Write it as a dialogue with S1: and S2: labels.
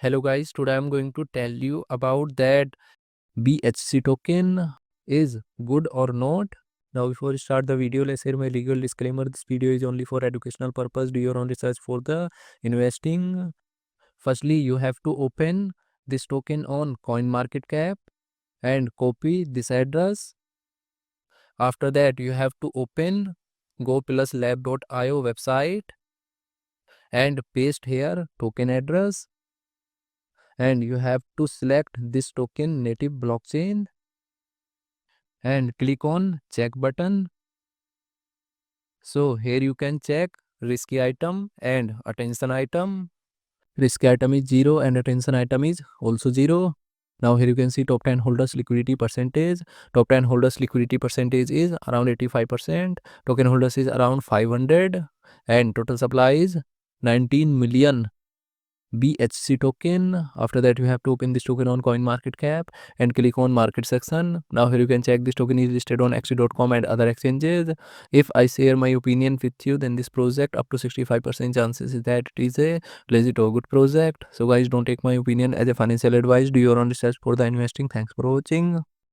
S1: Hello guys, today I'm going to tell you about that BHC token is good or not. Now before we start the video, let's hear my legal disclaimer. This video is only for educational purpose. Do your own research for the investing. Firstly, you have to open this token on CoinMarketCap and copy this address. After that, you have to open GoPlusLab.io website and paste here token address. And you have to select this token native blockchain and click on check button. So here you can check risky item and attention item. Risky item is 0 and attention item is also 0. Now here you can see top 10 holders liquidity percentage. Top 10 holders liquidity percentage is around 85%. Token holders is around 500 and total supply is 19 million BHC token. After that you have to open this token on CoinMarketCap and click on market section. Now here you can check this token is listed on xc.com and other exchanges. If I share my opinion with you, then this project up to 65% chances is that it is a legit or good project. So guys, don't take my opinion as a financial advice. Do your own research for the investing. Thanks for watching.